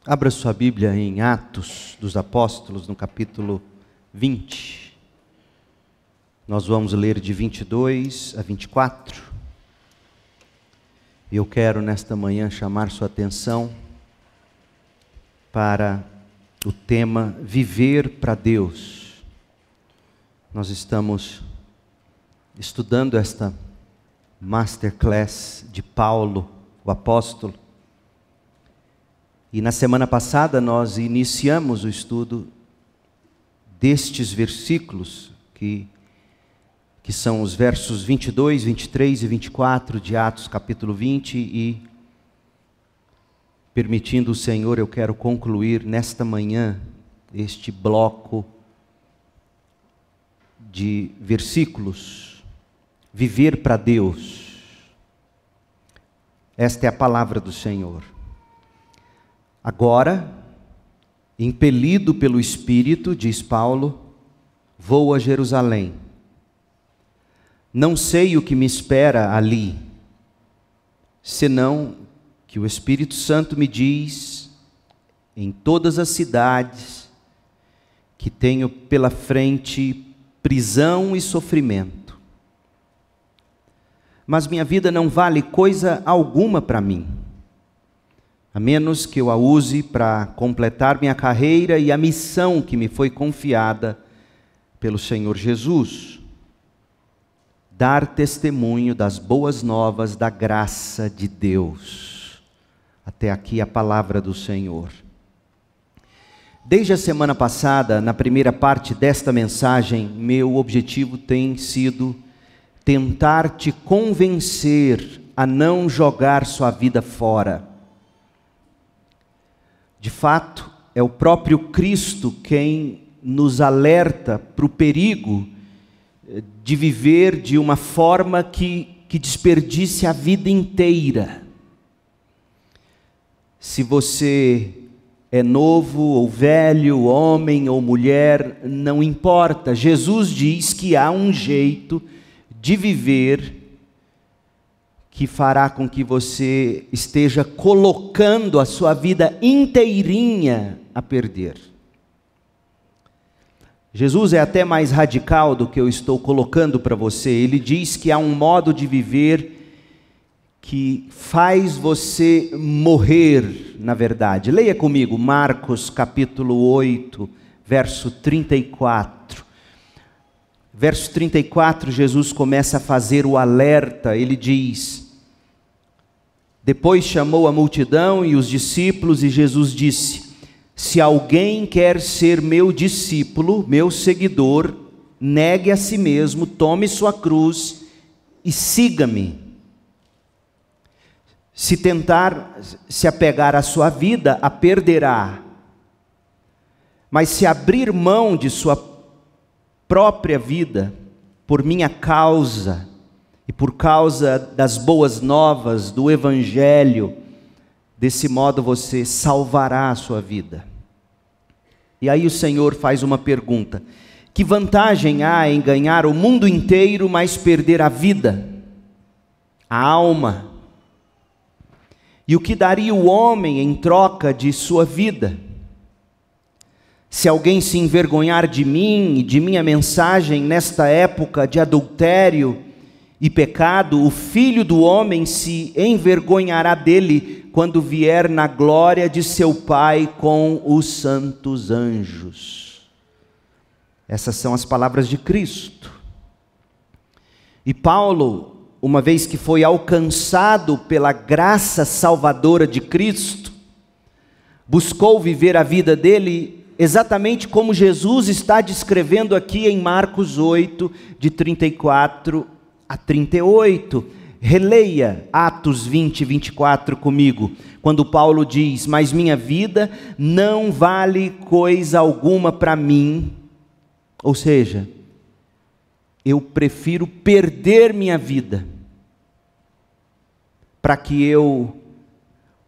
Abra sua Bíblia em Atos dos Apóstolos, no capítulo 20. Nós vamos ler de 22 a 24. E eu quero nesta manhã chamar sua atenção para o tema Viver para Deus. Nós estamos estudando esta masterclass de Paulo, o apóstolo. E na semana passada nós iniciamos o estudo destes versículos, que são os versos 22, 23 e 24 de Atos capítulo 20, e permitindo o Senhor, eu quero concluir nesta manhã este bloco de versículos, viver para Deus. Esta é a palavra do Senhor. Agora, impelido pelo Espírito, diz Paulo, vou a Jerusalém. Não sei o que me espera ali, senão que o Espírito Santo me diz, em todas as cidades, que tenho pela frente prisão e sofrimento. Mas minha vida não vale coisa alguma para mim, a menos que eu a use para completar minha carreira e a missão que me foi confiada pelo Senhor Jesus. Dar testemunho das boas novas da graça de Deus. Até aqui a palavra do Senhor. Desde a semana passada, na primeira parte desta mensagem, meu objetivo tem sido tentar te convencer a não jogar sua vida fora. De fato, é o próprio Cristo quem nos alerta para o perigo de viver de uma forma que desperdice a vida inteira. Se você é novo ou velho, homem ou mulher, não importa. Jesus diz que há um jeito de viver que fará com que você esteja colocando a sua vida inteirinha a perder. Jesus é até mais radical do que eu estou colocando para você. Ele diz que há um modo de viver que faz você morrer, na verdade. Leia comigo Marcos capítulo 8, verso 34. Verso 34, Jesus começa a fazer o alerta. Ele diz: depois chamou a multidão e os discípulos, e Jesus disse: se alguém quer ser meu discípulo, meu seguidor, negue a si mesmo, tome sua cruz e siga-me. Se tentar se apegar à sua vida, a perderá. Mas se abrir mão de sua própria vida, por minha causa, e por causa das boas novas do Evangelho, desse modo você salvará a sua vida. E aí o Senhor faz uma pergunta: que vantagem há em ganhar o mundo inteiro, mas perder a vida, a alma? E o que daria o homem em troca de sua vida? Se alguém se envergonhar de mim e de minha mensagem nesta época de adultério e pecado, o Filho do Homem se envergonhará dele quando vier na glória de seu Pai com os santos anjos. Essas são as palavras de Cristo. E Paulo, uma vez que foi alcançado pela graça salvadora de Cristo, buscou viver a vida dele exatamente como Jesus está descrevendo aqui em Marcos 8, de 34 a 38. Releia Atos 20, 24 comigo, quando Paulo diz: mas minha vida não vale coisa alguma para mim, ou seja, eu prefiro perder minha vida, para que eu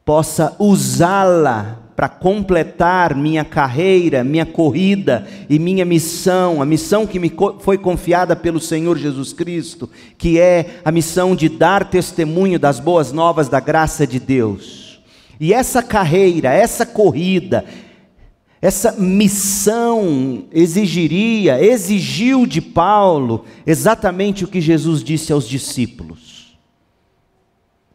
possa usá-la para completar minha carreira, minha corrida e minha missão, a missão que me foi confiada pelo Senhor Jesus Cristo, que é a missão de dar testemunho das boas novas da graça de Deus. E essa carreira, essa corrida, essa missão exigiu de Paulo exatamente o que Jesus disse aos discípulos.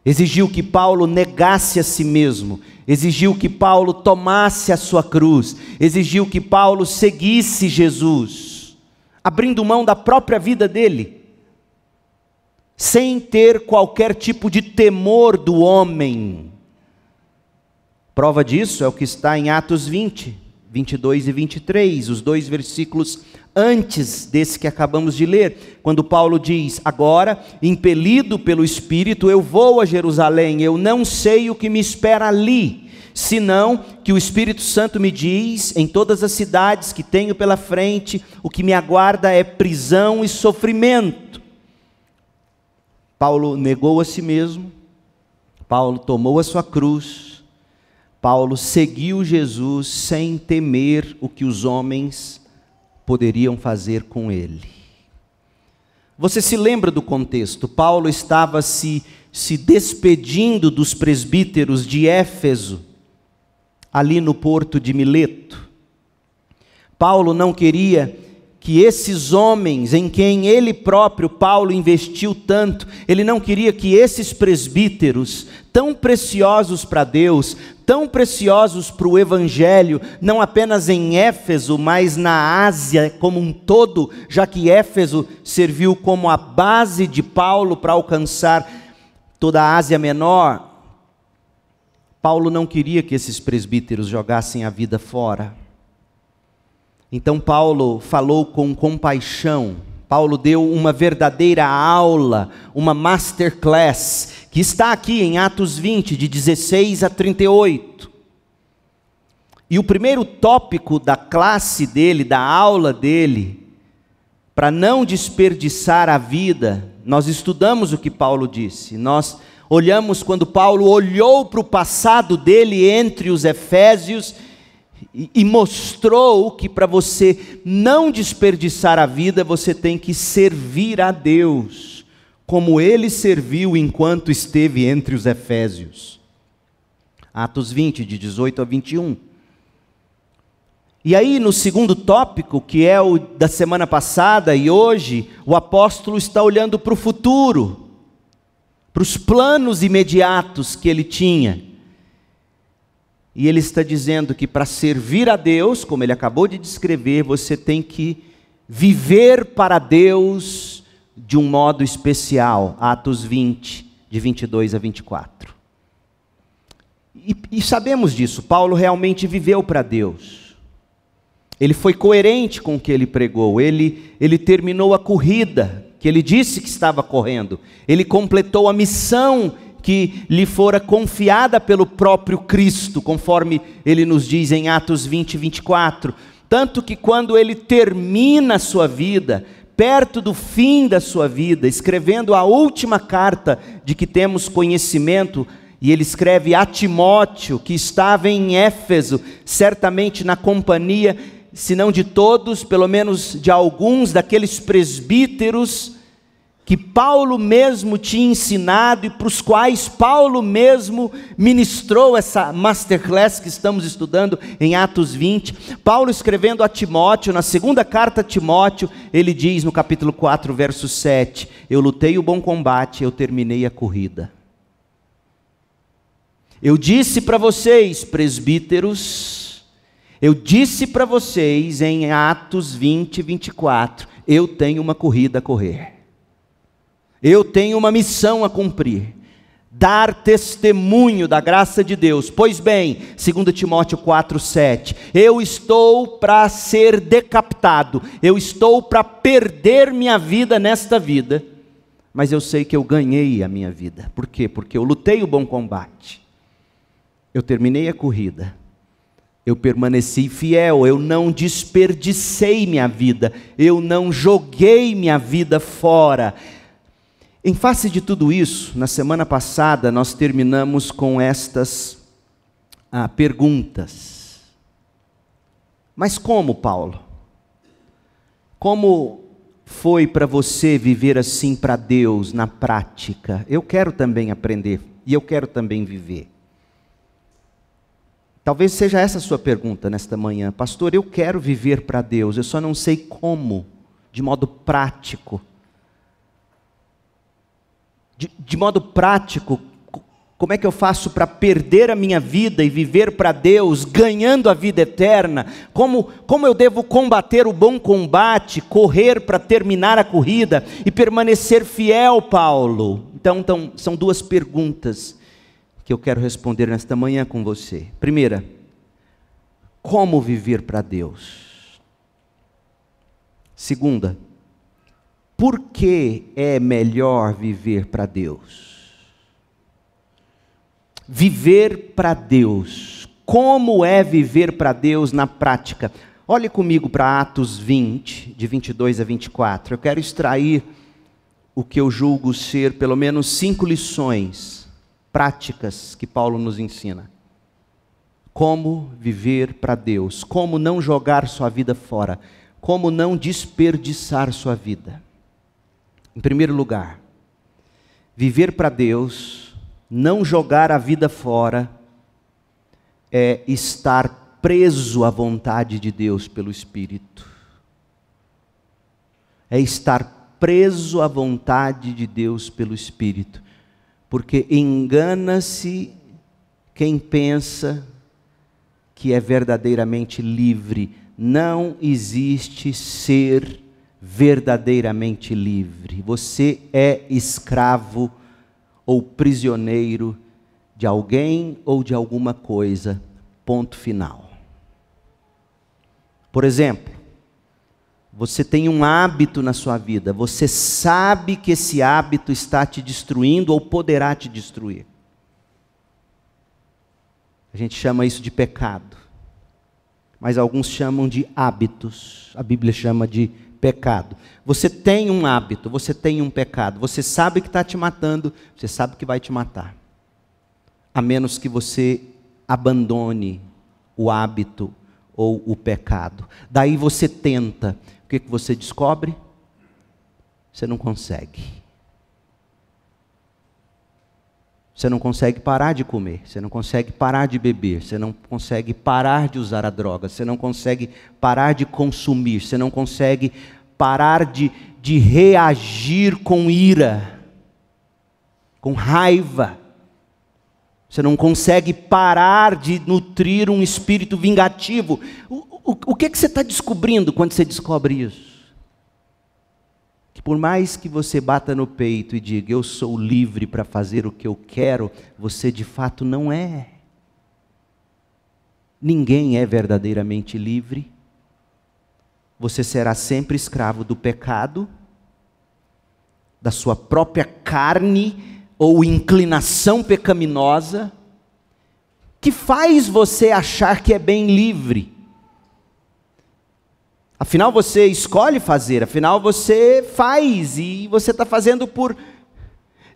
Exigiu que Paulo negasse a si mesmo, exigiu que Paulo tomasse a sua cruz, exigiu que Paulo seguisse Jesus, abrindo mão da própria vida dele, sem ter qualquer tipo de temor do homem. Prova disso é o que está em Atos 20, 22 e 23, os 2 versículos antes desse que acabamos de ler, quando Paulo diz: agora, impelido pelo Espírito, eu vou a Jerusalém, eu não sei o que me espera ali, senão que o Espírito Santo me diz, em todas as cidades que tenho pela frente, o que me aguarda é prisão e sofrimento. Paulo negou a si mesmo, Paulo tomou a sua cruz, Paulo seguiu Jesus sem temer o que os homens poderiam fazer com ele. Você se lembra do contexto? Paulo estava se despedindo dos presbíteros de Éfeso, ali no porto de Mileto. Paulo não queria que esses homens, em quem ele próprio, Paulo, investiu tanto, ele não queria que esses presbíteros, tão preciosos para Deus, tão preciosos para o Evangelho, não apenas em Éfeso, mas na Ásia como um todo, já que Éfeso serviu como a base de Paulo para alcançar toda a Ásia Menor. Paulo não queria que esses presbíteros jogassem a vida fora. Então Paulo falou com compaixão, Paulo deu uma verdadeira aula, uma masterclass, que está aqui em Atos 20, de 16 a 38. E o primeiro tópico da classe dele, da aula dele, para não desperdiçar a vida, nós estudamos o que Paulo disse, nós olhamos quando Paulo olhou para o passado dele entre os efésios, e mostrou que para você não desperdiçar a vida, você tem que servir a Deus, como ele serviu enquanto esteve entre os efésios. Atos 20, de 18 a 21. E aí no segundo tópico, que é o da semana passada e hoje, o apóstolo está olhando para o futuro, para os planos imediatos que ele tinha. E ele está dizendo que para servir a Deus, como ele acabou de descrever, você tem que viver para Deus de um modo especial. Atos 20, de 22 a 24. E sabemos disso, Paulo realmente viveu para Deus. Ele foi coerente com o que ele pregou, ele terminou a corrida que ele disse que estava correndo, ele completou a missão que lhe fora confiada pelo próprio Cristo, conforme ele nos diz em Atos 20, 24. Tanto que quando ele termina a sua vida, perto do fim da sua vida, escrevendo a última carta de que temos conhecimento, e ele escreve a Timóteo, que estava em Éfeso, certamente na companhia, se não de todos, pelo menos de alguns daqueles presbíteros, que Paulo mesmo tinha ensinado e para os quais Paulo mesmo ministrou essa masterclass que estamos estudando em Atos 20. Paulo escrevendo a Timóteo, na segunda carta a Timóteo, ele diz no capítulo 4, verso 7, eu lutei o bom combate, eu terminei a corrida. Eu disse para vocês, presbíteros, eu disse para vocês em Atos 20, 24, eu tenho uma corrida a correr. Eu tenho uma missão a cumprir, dar testemunho da graça de Deus. Pois bem, 2 Timóteo 4:7, eu estou para ser decapitado, eu estou para perder minha vida nesta vida, mas eu sei que eu ganhei a minha vida. Por quê? Porque eu lutei o bom combate, eu terminei a corrida, eu permaneci fiel, eu não desperdicei minha vida, eu não joguei minha vida fora. Em face de tudo isso, na semana passada nós terminamos com estas perguntas. Mas como, Paulo? Como foi para você viver assim para Deus na prática? Eu quero também aprender e eu quero também viver. Talvez seja essa a sua pergunta nesta manhã. Pastor, eu quero viver para Deus, eu só não sei como, de modo prático. De modo prático, como é que eu faço para perder a minha vida e viver para Deus, ganhando a vida eterna? Como eu devo combater o bom combate, correr para terminar a corrida e permanecer fiel, Paulo? Então, são duas perguntas que eu quero responder nesta manhã com você. Primeira, como viver para Deus? Segunda, por que é melhor viver para Deus? Viver para Deus. Como é viver para Deus na prática? Olhe comigo para Atos 20, de 22 a 24. Eu quero extrair o que eu julgo ser pelo menos 5 lições práticas que Paulo nos ensina. Como viver para Deus, como não jogar sua vida fora, como não desperdiçar sua vida. Em primeiro lugar, viver para Deus, não jogar a vida fora, é estar preso à vontade de Deus pelo Espírito. É estar preso à vontade de Deus pelo Espírito. Porque engana-se quem pensa que é verdadeiramente livre. Não existe ser verdadeiramente livre. Você é escravo ou prisioneiro de alguém ou de alguma coisa. Ponto final. Por exemplo, você tem um hábito na sua vida, você sabe que esse hábito está te destruindo ou poderá te destruir. A gente chama isso de pecado, mas alguns chamam de hábitos, a Bíblia chama de pecado. Você tem um hábito, você tem um pecado, você sabe que está te matando, você sabe que vai te matar, a menos que você abandone o hábito ou o pecado. Daí você tenta. O que você descobre? Você não consegue. Você não consegue parar de comer, você não consegue parar de beber, você não consegue parar de usar a droga, você não consegue parar de consumir, você não consegue parar de reagir com ira, com raiva. Você não consegue parar de nutrir um espírito vingativo. O que você está descobrindo quando você descobre isso? Que por mais que você bata no peito e diga, eu sou livre para fazer o que eu quero, você de fato não é. Ninguém é verdadeiramente livre. Você será sempre escravo do pecado, da sua própria carne ou inclinação pecaminosa, que faz você achar que é bem livre. Afinal você escolhe fazer, afinal você faz, e você está fazendo por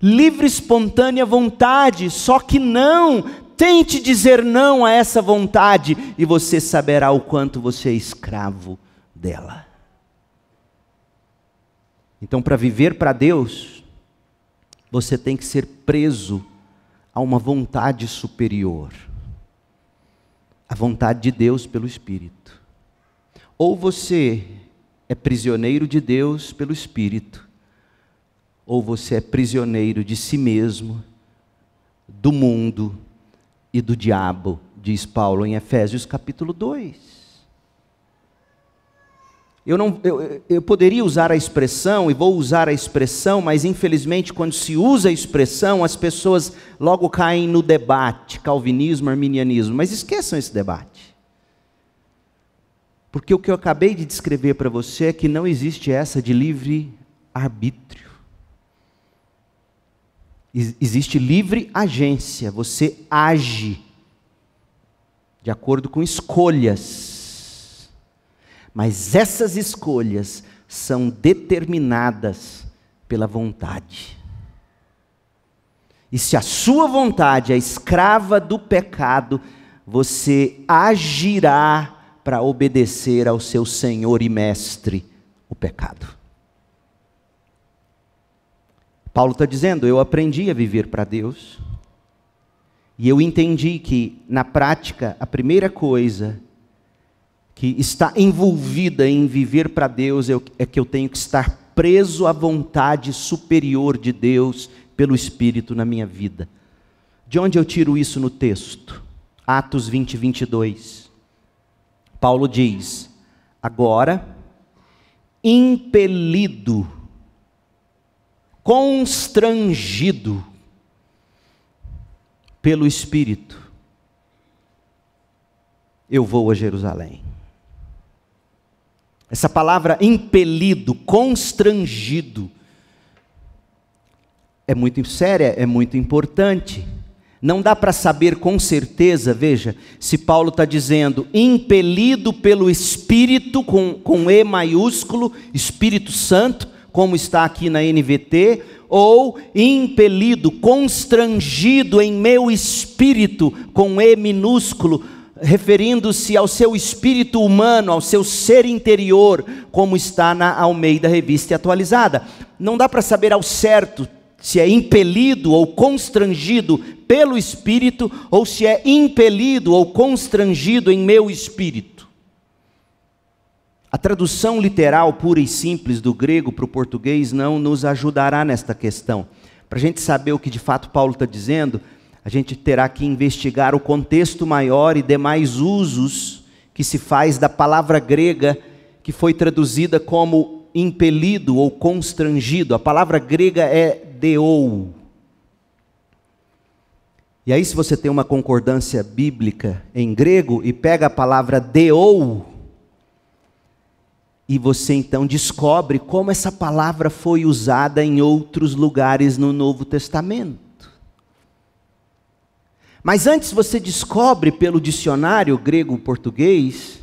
livre, espontânea vontade, só que não, tente dizer não a essa vontade, e você saberá o quanto você é escravo dela. Então, para viver para Deus, você tem que ser preso a uma vontade superior, a vontade de Deus pelo Espírito. Ou você é prisioneiro de Deus pelo Espírito, ou você é prisioneiro de si mesmo, do mundo e do diabo, diz Paulo em Efésios capítulo 2. Eu poderia usar a expressão, e vou usar a expressão, mas infelizmente quando se usa a expressão, as pessoas logo caem no debate, calvinismo, arminianismo, mas esqueçam esse debate. Porque o que eu acabei de descrever para você é que não existe essa de livre arbítrio. Existe livre agência, você age de acordo com escolhas. Mas essas escolhas são determinadas pela vontade. E se a sua vontade é escrava do pecado, você agirá para obedecer ao seu Senhor e Mestre, o pecado. Paulo está dizendo, eu aprendi a viver para Deus, E eu entendi que, na prática, a primeira coisa que está envolvida em viver para Deus é que eu tenho que estar preso à vontade superior de Deus pelo Espírito na minha vida. De onde eu tiro isso no texto? Atos 20, 22. Paulo diz: agora, impelido, constrangido pelo Espírito, eu vou a Jerusalém. Essa palavra impelido, constrangido, é muito séria, é muito importante. Não dá para saber com certeza, veja, se Paulo está dizendo impelido pelo Espírito, com E maiúsculo, Espírito Santo, como está aqui na NVT, ou impelido, constrangido em meu espírito, com E minúsculo, referindo-se ao seu espírito humano, ao seu ser interior, como está na Almeida Revista Atualizada. Não dá para saber ao certo se é impelido ou constrangido pelo Espírito, ou se é impelido ou constrangido em meu espírito. A tradução literal, pura e simples, do grego para o português não nos ajudará nesta questão. Para a gente saber o que de fato Paulo está dizendo, a gente terá que investigar o contexto maior e demais usos que se faz da palavra grega que foi traduzida como impelido ou constrangido. A palavra grega é deou. E aí, se você tem uma concordância bíblica em grego e pega a palavra deou, e você então descobre como essa palavra foi usada em outros lugares no Novo Testamento. Mas antes você descobre pelo dicionário grego-português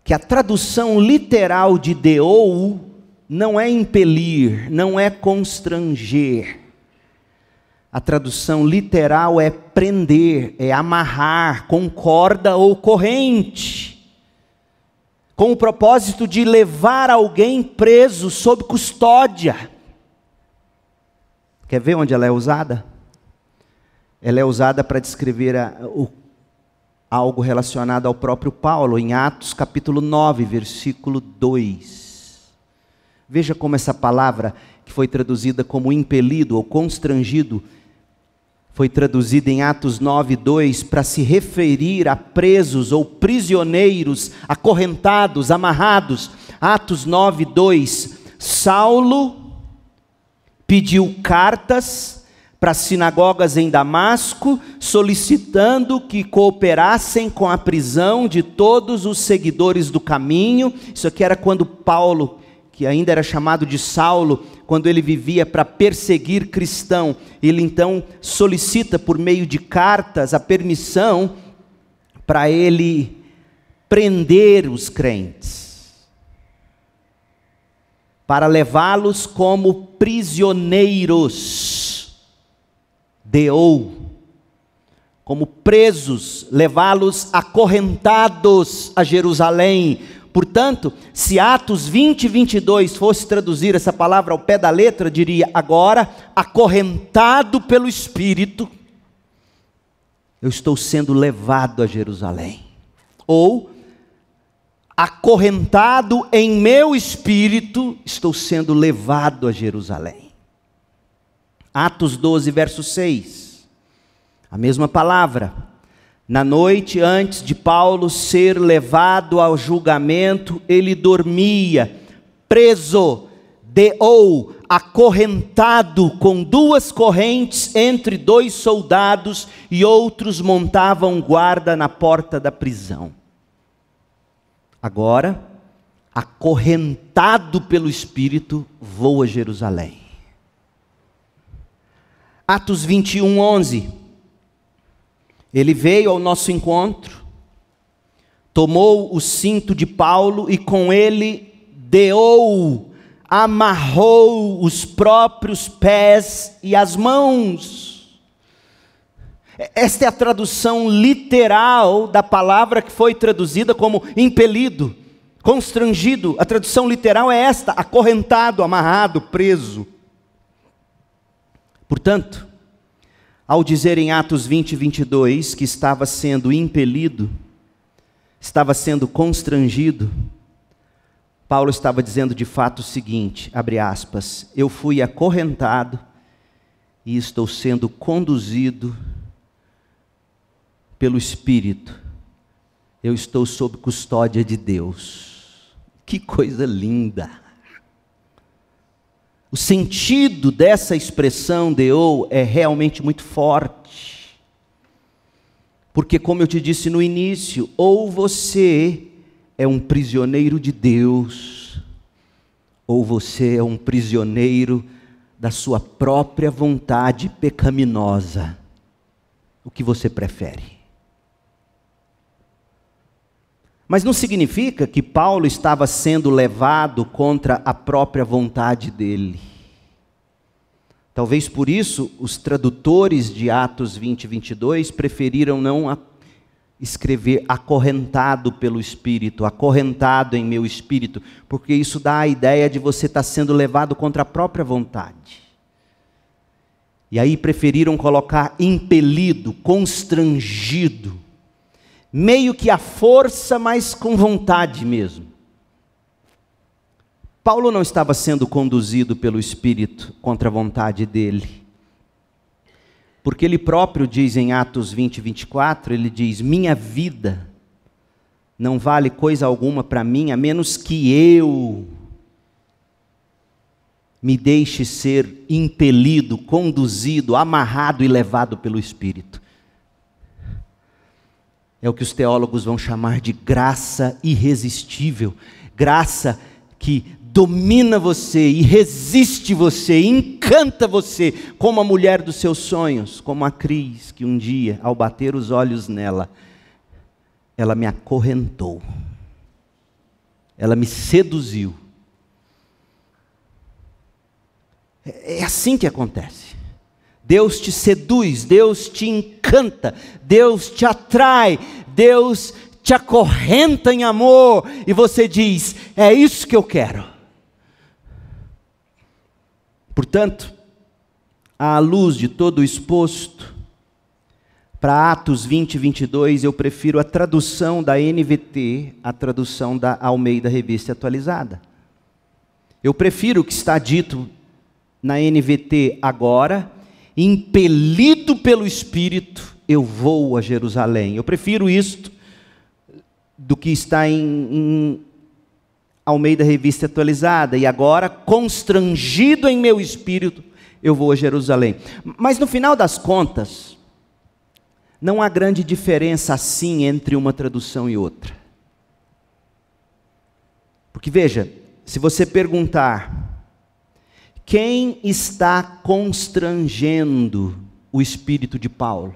que a tradução literal de deou não é impelir, não é constranger. A tradução literal é prender, é amarrar com corda ou corrente, com o propósito de levar alguém preso sob custódia. Quer ver onde ela é usada? Ela é usada para descrever algo relacionado ao próprio Paulo, em Atos capítulo 9, versículo 2. Veja como essa palavra, que foi traduzida como impelido ou constrangido, foi traduzida em Atos 9, 2, para se referir a presos ou prisioneiros, acorrentados, amarrados. Atos 9, 2, Saulo pediu cartas para as sinagogas em Damasco, solicitando que cooperassem com a prisão de todos os seguidores do caminho. Isso aqui era quando Paulo, que ainda era chamado de Saulo, quando ele vivia para perseguir cristão, ele então solicita por meio de cartas a permissão para ele prender os crentes, para levá-los como prisioneiros, deou, como presos, levá-los acorrentados a Jerusalém. Portanto, se Atos 20, 22 fosse traduzir essa palavra ao pé da letra, diria: agora, acorrentado pelo Espírito, eu estou sendo levado a Jerusalém. Ou, acorrentado em meu espírito, estou sendo levado a Jerusalém. Atos 12, verso 6. A mesma palavra. Na noite antes de Paulo ser levado ao julgamento, ele dormia, preso, deou, acorrentado com 2 correntes entre 2 soldados, e outros montavam guarda na porta da prisão. Agora, acorrentado pelo Espírito, vou a Jerusalém. Atos 21, 11. Ele veio ao nosso encontro, tomou o cinto de Paulo e com ele deou, amarrou os próprios pés e as mãos. Esta é a tradução literal da palavra que foi traduzida como impelido, constrangido. A tradução literal é esta: acorrentado, amarrado, preso. Portanto, ao dizer em Atos 20, 22, que estava sendo impelido, estava sendo constrangido, Paulo estava dizendo de fato o seguinte, abre aspas, eu fui acorrentado e estou sendo conduzido pelo Espírito. Eu estou sob custódia de Deus. Que coisa linda! O sentido dessa expressão deo é realmente muito forte. Porque, como eu te disse no início, ou você é um prisioneiro de Deus, ou você é um prisioneiro da sua própria vontade pecaminosa. O que você prefere? Mas não significa que Paulo estava sendo levado contra a própria vontade dele. Talvez por isso os tradutores de Atos 20 e 22 preferiram não escrever acorrentado pelo Espírito, acorrentado em meu espírito, porque isso dá a ideia de você estar sendo levado contra a própria vontade. E aí preferiram colocar impelido, constrangido, meio que à força, mas com vontade mesmo. Paulo não estava sendo conduzido pelo Espírito contra a vontade dele. Porque ele próprio diz em Atos 20, 24, ele diz, minha vida não vale coisa alguma para mim, a menos que eu me deixe ser impelido, conduzido, amarrado e levado pelo Espírito. É o que os teólogos vão chamar de graça irresistível. Graça que domina você, irresiste você, encanta você, como a mulher dos seus sonhos, como a Cris, que um dia, ao bater os olhos nela, ela me acorrentou. Ela me seduziu. É assim que acontece. Deus te seduz, Deus te encanta, Deus te atrai, Deus te acorrenta em amor, e você diz, é isso que eu quero. Portanto, à luz de todo o exposto, para Atos 20 e 22, eu prefiro a tradução da NVT, a tradução da Almeida Revista Atualizada. Eu prefiro o que está dito na NVT agora, impelido pelo Espírito, eu vou a Jerusalém. Eu prefiro isto do que está em Almeida Revista Atualizada. E agora, constrangido em meu espírito, eu vou a Jerusalém. Mas no final das contas, não há grande diferença assim entre uma tradução e outra. Porque veja, se você perguntar, quem está constrangendo o espírito de Paulo?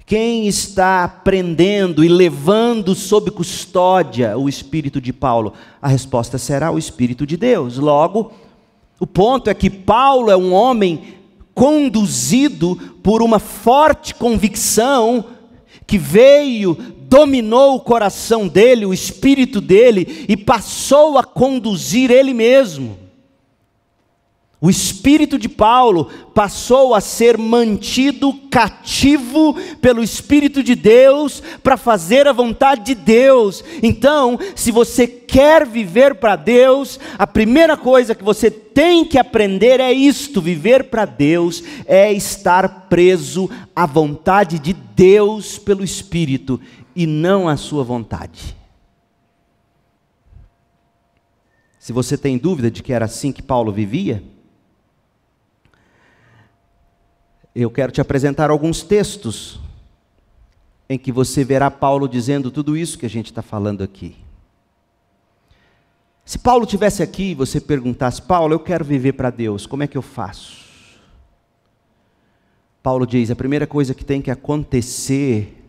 Quem está prendendo e levando sob custódia o espírito de Paulo? A resposta será o Espírito de Deus. Logo, o ponto é que Paulo é um homem conduzido por uma forte convicção que veio, dominou o coração dele, o espírito dele, e passou a conduzir ele mesmo. O espírito de Paulo passou a ser mantido cativo pelo Espírito de Deus para fazer a vontade de Deus. Então, se você quer viver para Deus, a primeira coisa que você tem que aprender é isto: viver para Deus é estar preso à vontade de Deus pelo Espírito e não à sua vontade. Se você tem dúvida de que era assim que Paulo vivia, eu quero te apresentar alguns textos em que você verá Paulo dizendo tudo isso que a gente está falando aqui. Se Paulo estivesse aqui e você perguntasse, Paulo, eu quero viver para Deus, como é que eu faço? Paulo diz, a primeira coisa que tem que acontecer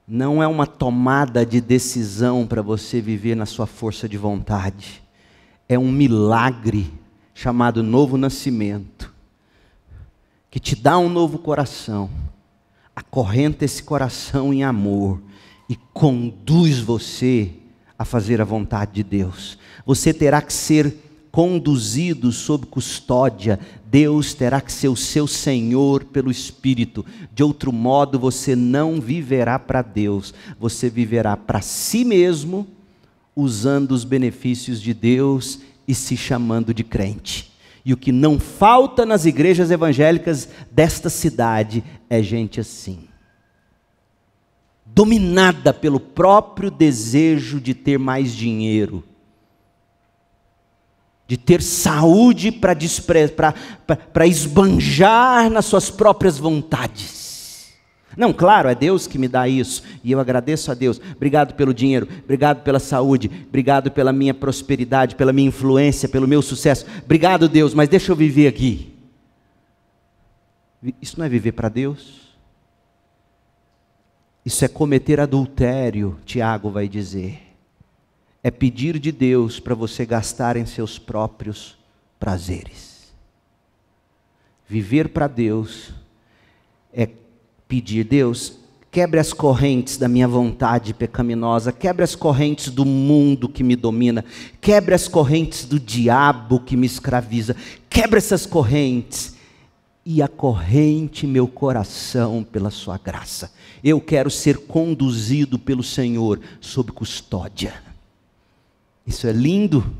não é uma tomada de decisão para você viver na sua força de vontade. É um milagre chamado novo nascimento, que te dá um novo coração, acorrenta esse coração em amor e conduz você a fazer a vontade de Deus. Você terá que ser conduzido sob custódia. Deus terá que ser o seu Senhor pelo Espírito. De outro modo, você não viverá para Deus. Você viverá para si mesmo, usando os benefícios de Deus e se chamando de crente. E o que não falta nas igrejas evangélicas desta cidade é gente assim, dominada pelo próprio desejo de ter mais dinheiro, de ter saúde para esbanjar nas suas próprias vontades. Não, claro, é Deus que me dá isso, e eu agradeço a Deus. Obrigado pelo dinheiro, obrigado pela saúde, obrigado pela minha prosperidade, pela minha influência, pelo meu sucesso. Obrigado, Deus, mas deixa eu viver aqui. Isso não é viver para Deus? Isso é cometer adultério, Tiago vai dizer. É pedir de Deus para você gastar em seus próprios prazeres. Viver para Deus é pedir: Deus, quebre as correntes da minha vontade pecaminosa, quebre as correntes do mundo que me domina, quebre as correntes do diabo que me escraviza, quebre essas correntes e acorrente meu coração pela sua graça. Eu quero ser conduzido pelo Senhor sob custódia. Isso é lindo.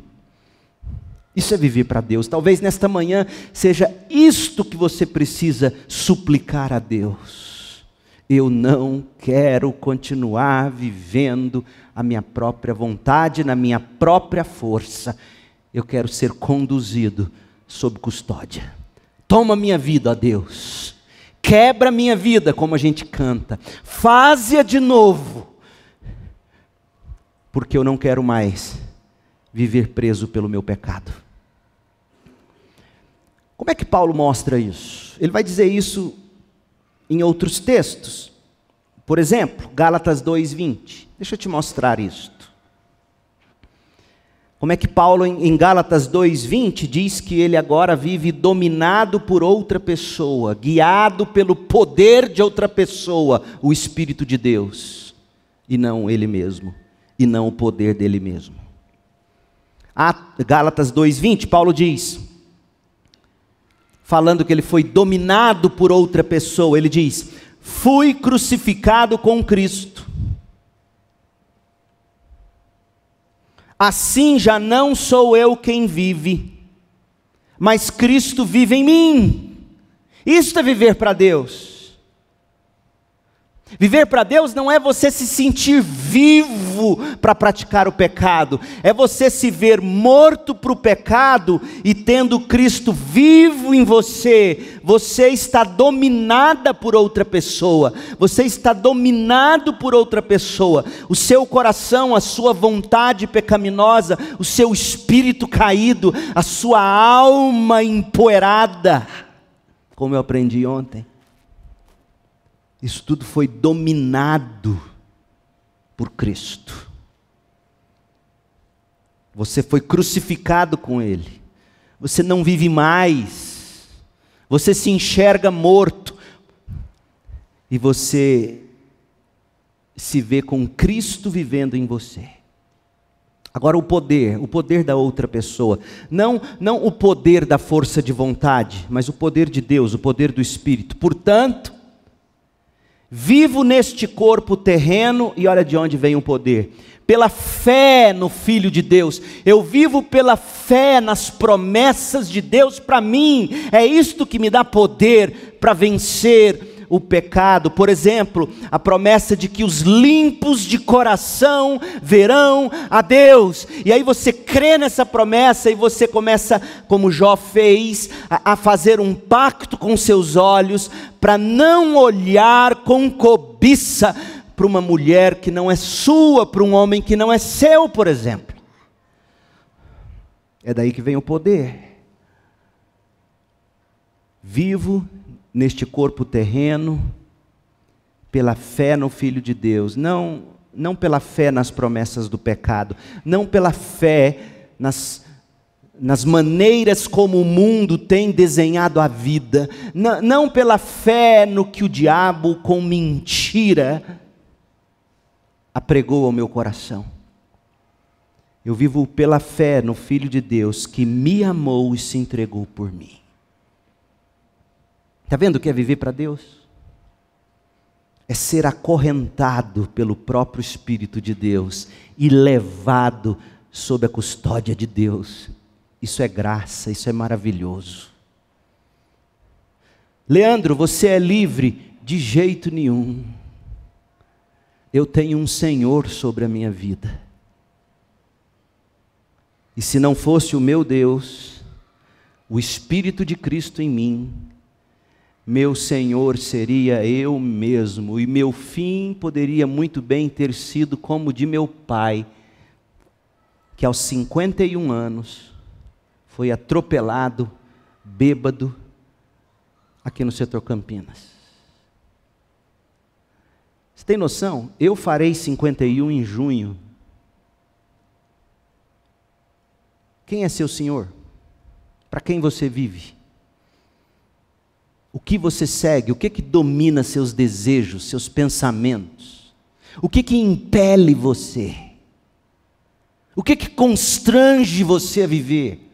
Isso é viver para Deus. Talvez nesta manhã seja isto que você precisa suplicar a Deus. Eu não quero continuar vivendo a minha própria vontade, na minha própria força. Eu quero ser conduzido sob custódia. Toma minha vida, ó Deus. Quebra minha vida, como a gente canta. Faze-a de novo. Porque eu não quero mais viver preso pelo meu pecado. Como é que Paulo mostra isso? Ele vai dizer isso em outros textos. Por exemplo, Gálatas 2:20. Deixa eu te mostrar isto. Como é que Paulo em Gálatas 2:20 diz que ele agora vive dominado por outra pessoa, guiado pelo poder de outra pessoa, o Espírito de Deus, e não ele mesmo, e não o poder dele mesmo. Gálatas 2:20, Paulo diz, falando que ele foi dominado por outra pessoa, ele diz: fui crucificado com Cristo. Assim já não sou eu quem vive, mas Cristo vive em mim. Isso é viver para Deus. Viver para Deus não é você se sentir vivo para praticar o pecado, é você se ver morto para o pecado e tendo Cristo vivo em você. Você está dominada por outra pessoa, você está dominado por outra pessoa. O seu coração, a sua vontade pecaminosa, o seu espírito caído, a sua alma empoeirada, como eu aprendi ontem. Isso tudo foi dominado por Cristo. Você foi crucificado com Ele. Você não vive mais. Você se enxerga morto. E você se vê com Cristo vivendo em você. Agora o poder da outra pessoa. Não o poder da força de vontade, mas o poder de Deus, o poder do Espírito. Portanto, vivo neste corpo terreno, e olha de onde vem o poder. Pela fé no Filho de Deus. Eu vivo pela fé nas promessas de Deus para mim. É isto que me dá poder para vencer o pecado. Por exemplo, a promessa de que os limpos de coração verão a Deus. E aí você crê nessa promessa e você começa, como Jó fez, a fazer um pacto com seus olhos para não olhar com cobiça para uma mulher que não é sua, para um homem que não é seu, por exemplo. É daí que vem o poder. Vivo neste corpo terreno, pela fé no Filho de Deus, não pela fé nas promessas do pecado, não pela fé nas maneiras como o mundo tem desenhado a vida, não pela fé no que o diabo com mentira apregou ao meu coração. Eu vivo pela fé no Filho de Deus que me amou e se entregou por mim. Está vendo o que é viver para Deus? É ser acorrentado pelo próprio Espírito de Deus e levado sob a custódia de Deus. Isso é graça, isso é maravilhoso. Leandro, você é livre? De jeito nenhum. Eu tenho um Senhor sobre a minha vida. E se não fosse o meu Deus, o Espírito de Cristo em mim, meu Senhor seria eu mesmo, e meu fim poderia muito bem ter sido como o de meu pai, que aos 51 anos foi atropelado, bêbado, aqui no setor Campinas. Você tem noção? Eu farei 51 em junho. Quem é seu Senhor? Para quem você vive? O que você segue? O que domina seus desejos, seus pensamentos? O que impele você? O que constrange você a viver?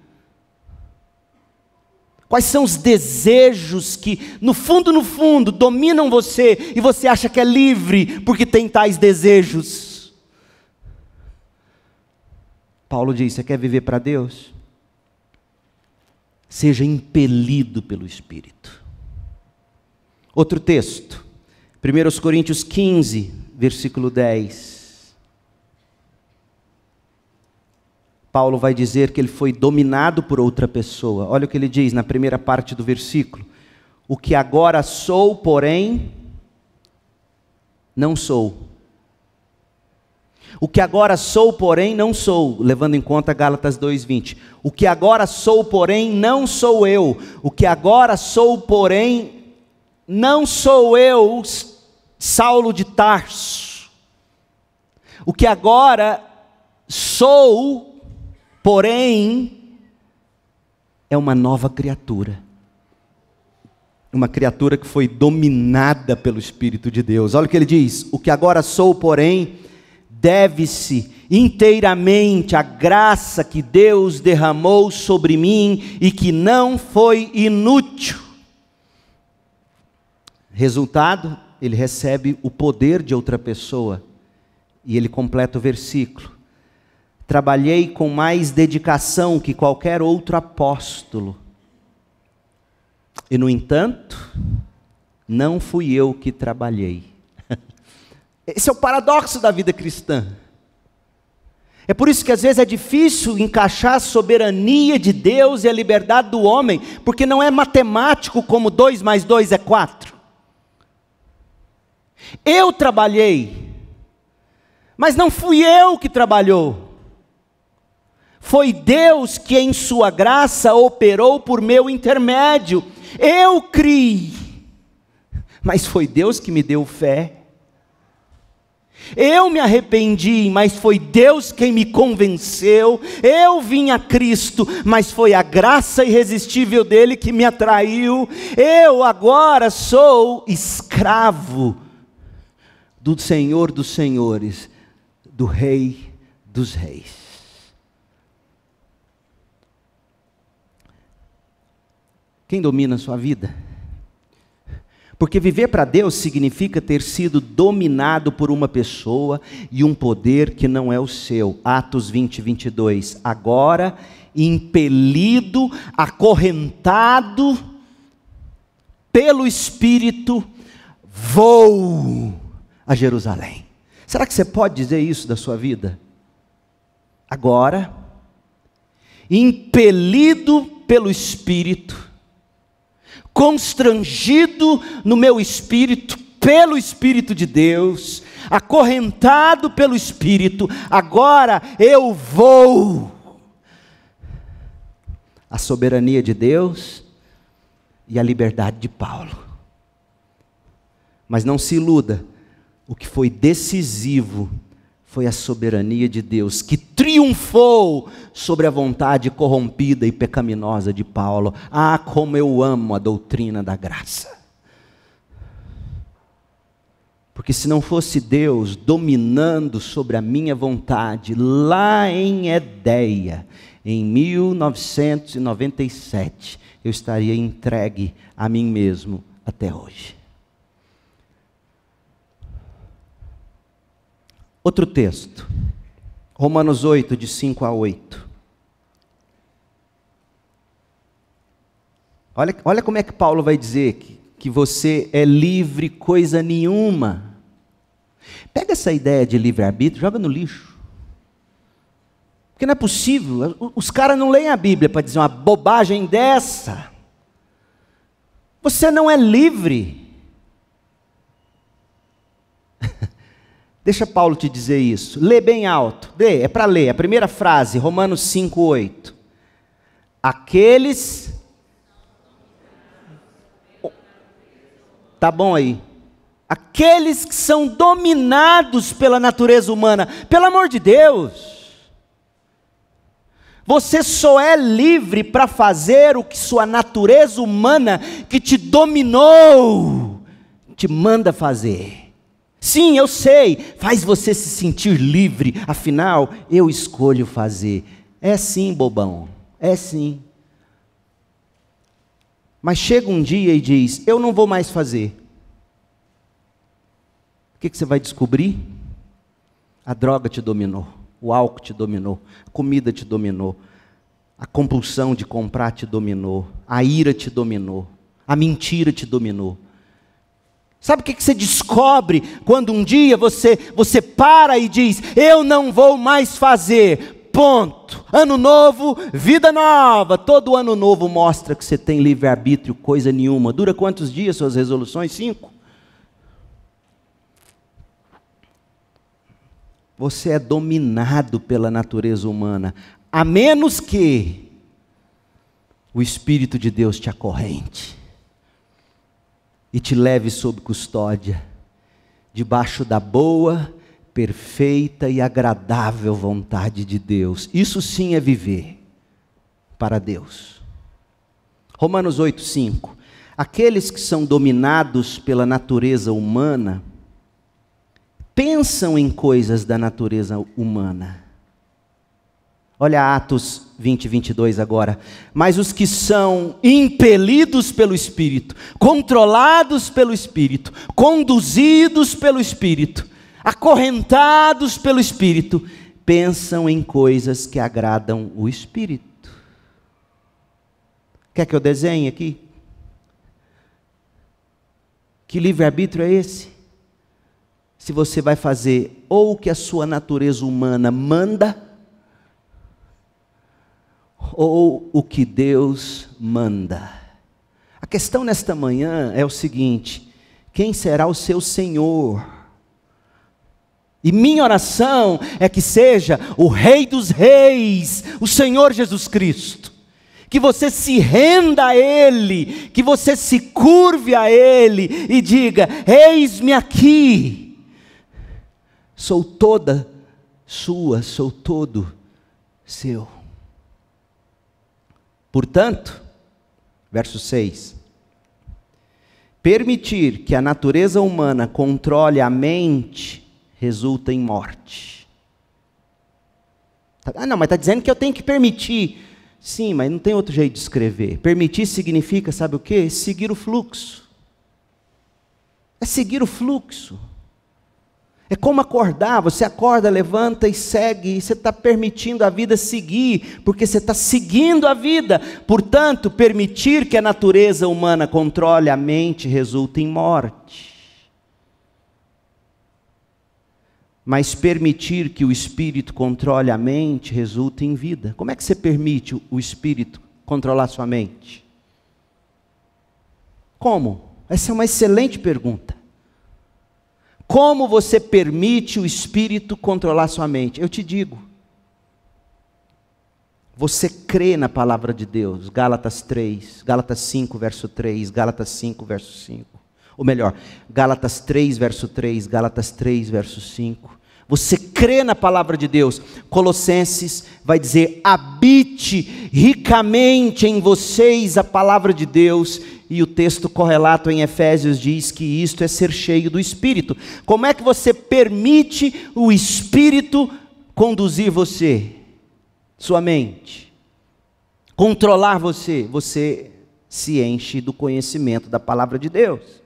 Quais são os desejos que, no fundo, dominam você e você acha que é livre porque tem tais desejos? Paulo diz: você quer viver para Deus? Seja impelido pelo Espírito. Outro texto, 1 Coríntios 15, versículo 10. Paulo vai dizer que ele foi dominado por outra pessoa. Olha o que ele diz na primeira parte do versículo: o que agora sou, porém, não sou. O que agora sou, porém, não sou, levando em conta Gálatas 2:20. O que agora sou, porém, não sou eu. O que agora sou, porém, não sou eu, Saulo de Tarso. O que agora sou, porém, é uma nova criatura. Uma criatura que foi dominada pelo Espírito de Deus. Olha o que ele diz: o que agora sou, porém, deve-se inteiramente à graça que Deus derramou sobre mim e que não foi inútil. Resultado, ele recebe o poder de outra pessoa. E ele completa o versículo: trabalhei com mais dedicação que qualquer outro apóstolo. E no entanto, não fui eu que trabalhei. Esse é o paradoxo da vida cristã. É por isso que às vezes é difícil encaixar a soberania de Deus e a liberdade do homem, porque não é matemático como 2 mais 2 é 4. Eu trabalhei, mas não fui eu que trabalhou. Foi Deus que em sua graça operou por meu intermédio. Eu criei, mas foi Deus que me deu fé. Eu me arrependi, mas foi Deus quem me convenceu. Eu vim a Cristo, mas foi a graça irresistível dele que me atraiu. Eu agora sou escravo do Senhor dos senhores, do Rei dos reis. Quem domina a sua vida? Porque viver para Deus significa ter sido dominado por uma pessoa e um poder que não é o seu. Atos 20, 22. Agora, impelido, acorrentado pelo Espírito, vou a Jerusalém. Será que você pode dizer isso da sua vida? Agora, impelido pelo Espírito, constrangido no meu espírito, pelo Espírito de Deus, acorrentado pelo Espírito, agora eu vou. A soberania de Deus e a liberdade de Paulo. Mas não se iluda, o que foi decisivo foi a soberania de Deus, que triunfou sobre a vontade corrompida e pecaminosa de Paulo. Ah, como eu amo a doutrina da graça. Porque se não fosse Deus dominando sobre a minha vontade, lá em Edéia, em 1997, eu estaria entregue a mim mesmo até hoje. Outro texto, Romanos 8, de 5 a 8. Olha como é que Paulo vai dizer que você é livre coisa nenhuma. Pega essa ideia de livre-arbítrio, joga no lixo. Porque não é possível, os caras não leem a Bíblia para dizer uma bobagem dessa. Você não é livre. Deixa Paulo te dizer isso. Lê bem alto. Lê, é para ler. A primeira frase, Romanos 5, 8. Aqueles... Tá bom aí. Aqueles que são dominados pela natureza humana. Pelo amor de Deus. Você só é livre para fazer o que sua natureza humana, que te dominou, te manda fazer. Sim, eu sei, faz você se sentir livre, afinal, eu escolho fazer. É sim, bobão, é sim. Mas chega um dia e diz, eu não vou mais fazer. O que você vai descobrir? A droga te dominou, o álcool te dominou, a comida te dominou, a compulsão de comprar te dominou, a ira te dominou, a mentira te dominou. Sabe o que você descobre quando um dia você para e diz, eu não vou mais fazer, ponto. Ano novo, vida nova. Todo ano novo mostra que você tem livre-arbítrio, coisa nenhuma. Dura quantos dias suas resoluções? 5? Você é dominado pela natureza humana, a menos que o Espírito de Deus te acorrente e te leve sob custódia, debaixo da boa, perfeita e agradável vontade de Deus. Isso sim é viver para Deus. Romanos 8, 5. Aqueles que são dominados pela natureza humana, pensam em coisas da natureza humana. Olha Atos 20, 22 agora. Mas os que são impelidos pelo Espírito, controlados pelo Espírito, conduzidos pelo Espírito, acorrentados pelo Espírito, pensam em coisas que agradam o Espírito. Quer que eu desenhe aqui? Que livre-arbítrio é esse? Se você vai fazer ou o que a sua natureza humana manda, ou o que Deus manda. A questão nesta manhã é o seguinte: quem será o seu Senhor? E minha oração é que seja o Rei dos Reis, o Senhor Jesus Cristo. Que você se renda a Ele, que você se curve a Ele e diga, eis-me aqui. Sou toda sua, sou todo seu. Portanto, verso 6, permitir que a natureza humana controle a mente resulta em morte. Ah não, mas está dizendo que eu tenho que permitir. Sim, mas não tem outro jeito de escrever. Permitir significa, sabe o quê? Seguir o fluxo. É seguir o fluxo. É como acordar, você acorda, levanta e segue, e você está permitindo a vida seguir, porque você está seguindo a vida. Portanto, permitir que a natureza humana controle a mente resulta em morte. Mas permitir que o Espírito controle a mente resulta em vida. Como é que você permite o Espírito controlar sua mente? Como? Essa é uma excelente pergunta. Como você permite o Espírito controlar sua mente? Eu te digo. Você crê na palavra de Deus. Gálatas 3, Gálatas 5, verso 3, Gálatas 5, verso 5. Ou melhor, Gálatas 3, verso 3, Gálatas 3, verso 5. Você crê na palavra de Deus. Colossenses vai dizer: habite ricamente em vocês a palavra de Deus. E o texto correlato em Efésios diz que isto é ser cheio do Espírito. Como é que você permite o Espírito conduzir você? Sua mente. Controlar você. Você se enche do conhecimento da palavra de Deus.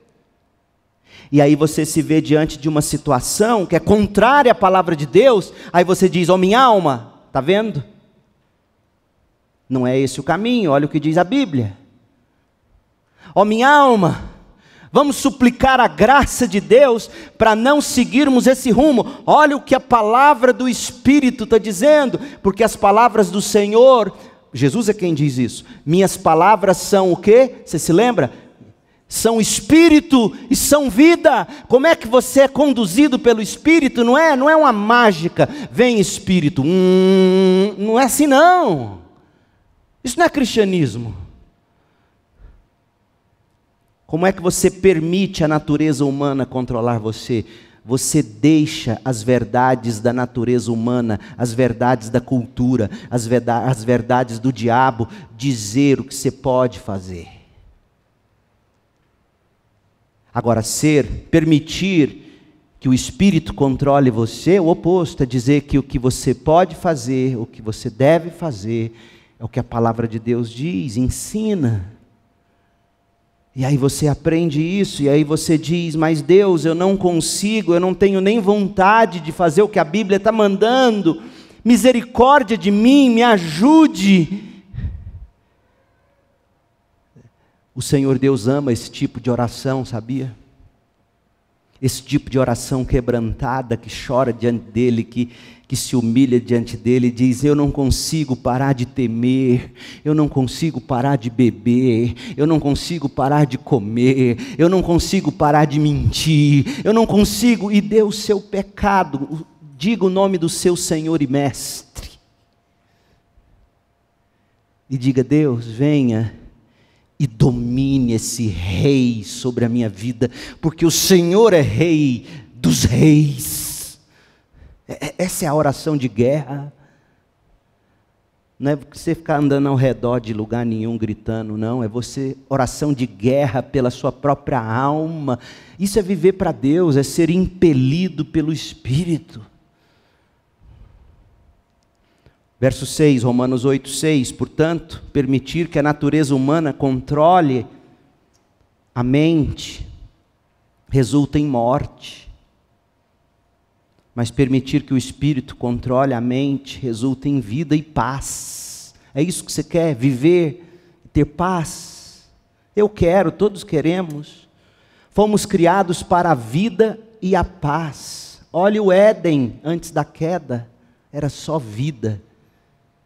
E aí você se vê diante de uma situação que é contrária à palavra de Deus, aí você diz: ó minha alma, está vendo? Não é esse o caminho, olha o que diz a Bíblia. Ó minha alma, vamos suplicar a graça de Deus para não seguirmos esse rumo. Olha o que a palavra do Espírito está dizendo, porque as palavras do Senhor, Jesus é quem diz isso, minhas palavras são o quê? Você se lembra? São Espírito e são vida. Como é que você é conduzido pelo Espírito? Não é uma mágica, vem Espírito, não é assim não. Isso não é cristianismo. Como é que você permite a natureza humana controlar você? Você deixa as verdades da natureza humana, as verdades da cultura, as verdades do diabo dizer o que você pode fazer. Agora, permitir que o Espírito controle você, é o oposto, é dizer que o que você pode fazer, o que você deve fazer, é o que a palavra de Deus diz, ensina. E aí você aprende isso, e aí você diz: mas Deus, eu não consigo, eu não tenho nem vontade de fazer o que a Bíblia está mandando, misericórdia de mim, me ajude. O Senhor Deus ama esse tipo de oração, sabia? Esse tipo de oração quebrantada, que chora diante dEle, que se humilha diante dEle e diz: eu não consigo parar de temer, eu não consigo parar de beber, eu não consigo parar de comer, eu não consigo parar de mentir, eu não consigo, e dê o seu pecado, diga o nome do seu Senhor e Mestre, e diga: Deus, venha e domine esse rei sobre a minha vida, porque o Senhor é rei dos reis. Essa é a oração de guerra. Não é você ficar andando ao redor de lugar nenhum gritando, não. É você, oração de guerra pela sua própria alma. Isso é viver para Deus, é ser impelido pelo Espírito. Verso 6, Romanos 8, 6, portanto, permitir que a natureza humana controle a mente resulta em morte, mas permitir que o Espírito controle a mente resulta em vida e paz. É isso que você quer, viver, ter paz? Eu quero, todos queremos. Fomos criados para a vida e a paz. Olha o Éden antes da queda, era só vida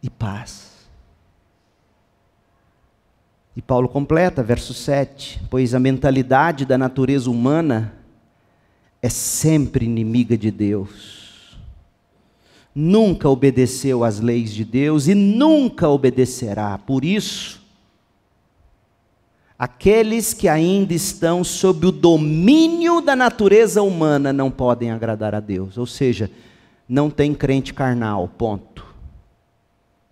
e paz. E Paulo completa, verso 7, pois a mentalidade da natureza humana é sempre inimiga de Deus. Nunca obedeceu às leis de Deus e nunca obedecerá. Por isso, aqueles que ainda estão sob o domínio da natureza humana não podem agradar a Deus. Ou seja, não tem crente carnal, ponto.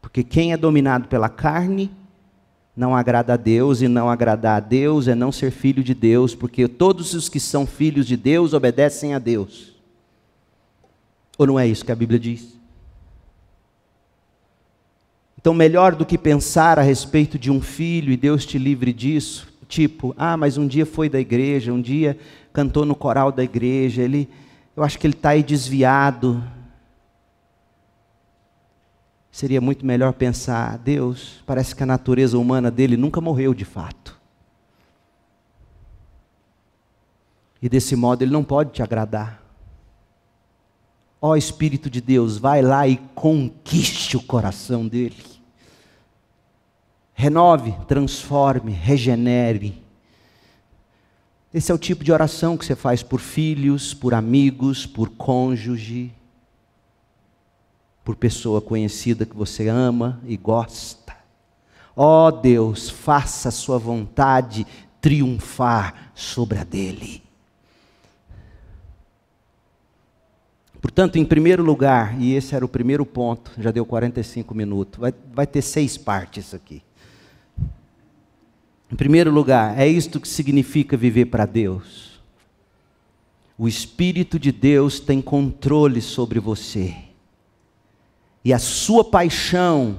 Porque quem é dominado pela carne não agrada a Deus, e não agradar a Deus é não ser filho de Deus, porque todos os que são filhos de Deus obedecem a Deus. Ou não é isso que a Bíblia diz? Então, melhor do que pensar a respeito de um filho, e Deus te livre disso, tipo, mas um dia foi da igreja, um dia cantou no coral da igreja, eu acho que ele está aí desviado. Seria muito melhor pensar: Deus, parece que a natureza humana dele nunca morreu de fato. E desse modo ele não pode te agradar. Ó Espírito de Deus, vai lá e conquiste o coração dele. Renove, transforme, regenere. Esse é o tipo de oração que você faz por filhos, por amigos, por cônjuge, por pessoa conhecida que você ama e gosta. Ó Deus, faça a sua vontade triunfar sobre a dele. Portanto, em primeiro lugar, e esse era o primeiro ponto, já deu 45 minutos, vai ter 6 partes aqui. Em primeiro lugar, é isto que significa viver para Deus. O Espírito de Deus tem controle sobre você. E a sua paixão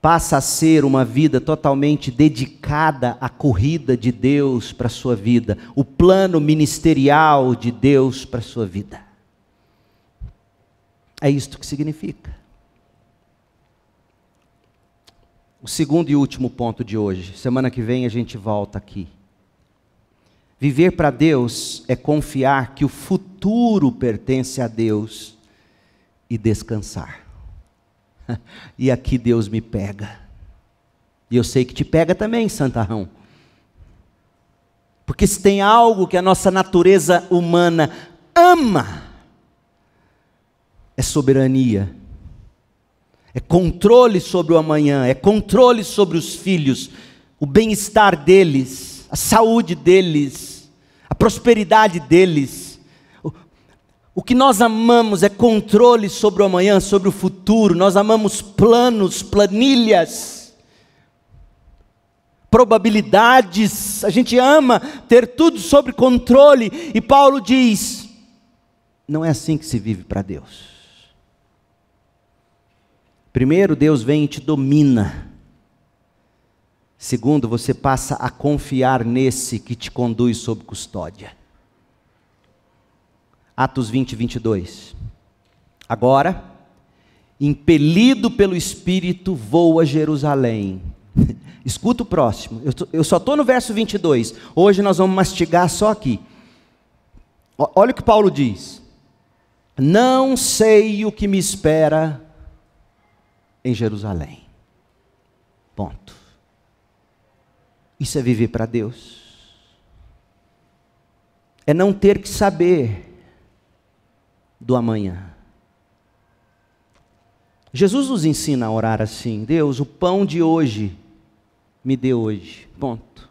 passa a ser uma vida totalmente dedicada à corrida de Deus para a sua vida. O plano ministerial de Deus para a sua vida. É isto que significa. O segundo e último ponto de hoje. Semana que vem a gente volta aqui. Viver para Deus é confiar que o futuro pertence a Deus e descansar. E aqui Deus me pega. E eu sei que te pega também, santarrão. Porque se tem algo que a nossa natureza humana ama, é soberania. É controle sobre o amanhã, é controle sobre os filhos, o bem-estar deles, a saúde deles, a prosperidade deles. O que nós amamos é controle sobre o amanhã, sobre o futuro. Nós amamos planos, planilhas, probabilidades. A gente ama ter tudo sob controle. E Paulo diz, não é assim que se vive para Deus. Primeiro, Deus vem e te domina. Segundo, você passa a confiar nesse que te conduz sob custódia. Atos 20, 22. Agora, impelido pelo Espírito, vou a Jerusalém. Escuta o próximo. Eu só estou no verso 22. Hoje nós vamos mastigar só aqui. Olha o que Paulo diz. Não sei o que me espera em Jerusalém. Ponto. Isso é viver para Deus. É não ter que saber do amanhã. Jesus nos ensina a orar assim: Deus, o pão de hoje me dê hoje. Ponto.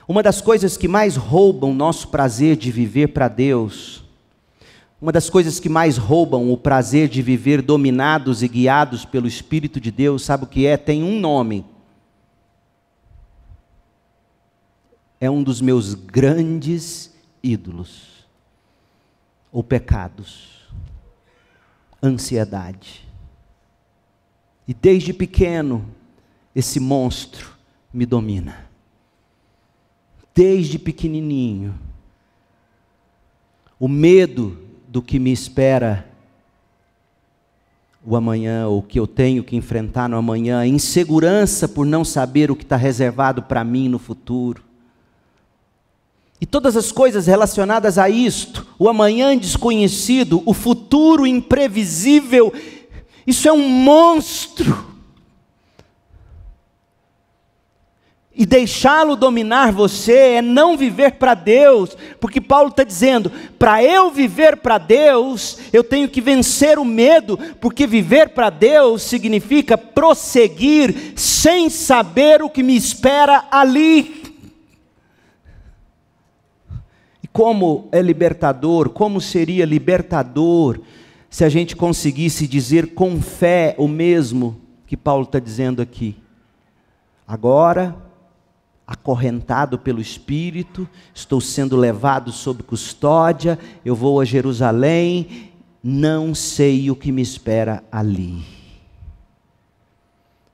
Uma das coisas que mais roubam nosso prazer de viver para Deus, uma das coisas que mais roubam o prazer de viver dominados e guiados pelo Espírito de Deus, sabe o que é? Tem um nome. É um dos meus grandes ídolos, ou pecados, ansiedade. E desde pequeno, esse monstro me domina. Desde pequenininho. O medo do que me espera o amanhã, ou que eu tenho que enfrentar no amanhã, a insegurança por não saber o que está reservado para mim no futuro. E todas as coisas relacionadas a isto, o amanhã desconhecido, o futuro imprevisível, isso é um monstro. E deixá-lo dominar você é não viver para Deus, porque Paulo está dizendo, para eu viver para Deus, eu tenho que vencer o medo, porque viver para Deus significa prosseguir sem saber o que me espera ali. E como é libertador, como seria libertador, se a gente conseguisse dizer com fé o mesmo que Paulo está dizendo aqui. Agora, acorrentado pelo Espírito, estou sendo levado sob custódia, eu vou a Jerusalém, não sei o que me espera ali.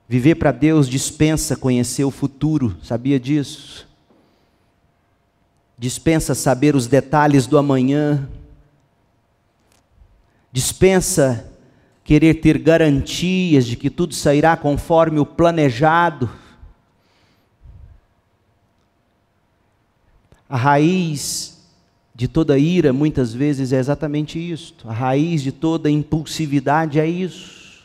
Viver para Deus dispensa conhecer o futuro, sabia disso? Dispensa saber os detalhes do amanhã, dispensa querer ter garantias de que tudo sairá conforme o planejado. A raiz de toda ira, muitas vezes, é exatamente isto. A raiz de toda impulsividade é isso.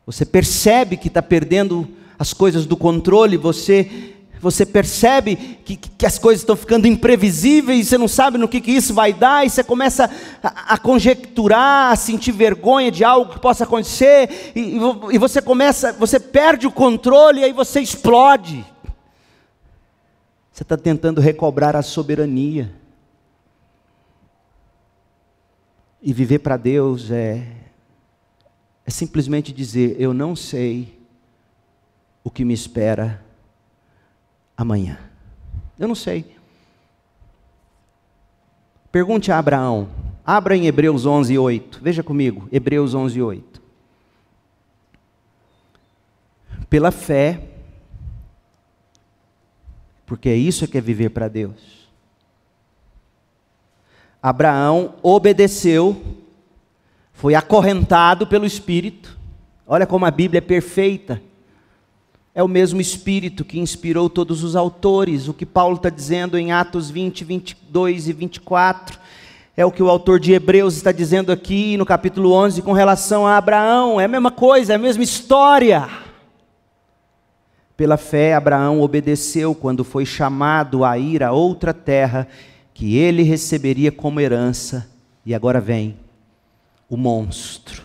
Você percebe que está perdendo as coisas do controle, você percebe que as coisas estão ficando imprevisíveis, você não sabe no que isso vai dar, e você começa a conjecturar, a sentir vergonha de algo que possa acontecer, e você perde o controle, e aí você explode. Você está tentando recobrar a soberania. E viver para Deus é simplesmente dizer: eu não sei o que me espera amanhã. Eu não sei. Pergunte a Abraão. Abra em Hebreus 11:8. Veja comigo, Hebreus 11:8. Pela fé, porque é isso que é viver para Deus. Abraão obedeceu, foi acorrentado pelo Espírito. Olha como a Bíblia é perfeita. É o mesmo Espírito que inspirou todos os autores. O que Paulo está dizendo em Atos 20, 22 e 24, é o que o autor de Hebreus está dizendo aqui no capítulo 11 com relação a Abraão. É a mesma coisa, é a mesma história. Pela fé, Abraão obedeceu quando foi chamado a ir a outra terra que ele receberia como herança. E agora vem o monstro.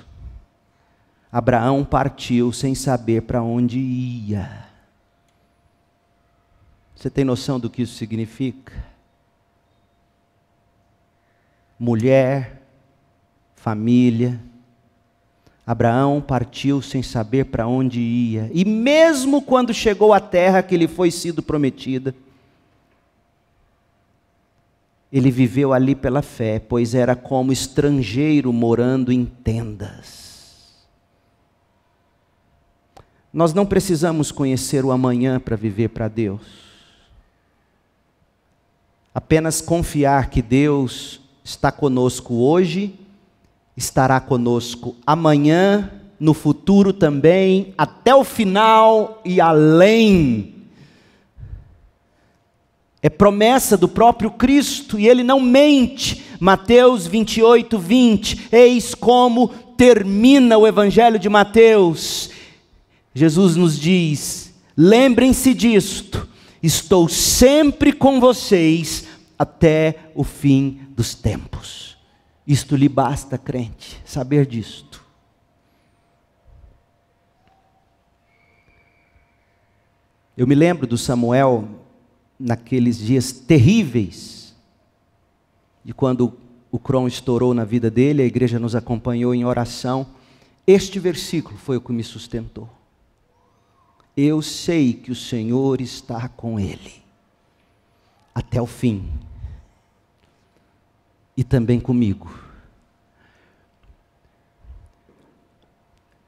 Abraão partiu sem saber para onde ia. Você tem noção do que isso significa? Mulher, família. Abraão partiu sem saber para onde ia. E mesmo quando chegou à terra que lhe foi sido prometida, ele viveu ali pela fé, pois era como estrangeiro morando em tendas. Nós não precisamos conhecer o amanhã para viver para Deus. Apenas confiar que Deus está conosco hoje, estará conosco amanhã, no futuro também, até o final e além. É promessa do próprio Cristo, e Ele não mente. Mateus 28, 20, eis como termina o Evangelho de Mateus. Jesus nos diz: lembrem-se disto, estou sempre com vocês até o fim dos tempos. Isto lhe basta, crente, saber disto. Eu me lembro do Samuel naqueles dias terríveis, de quando o Crom estourou na vida dele, a igreja nos acompanhou em oração. Este versículo foi o que me sustentou. Eu sei que o Senhor está com ele até o fim, e também comigo.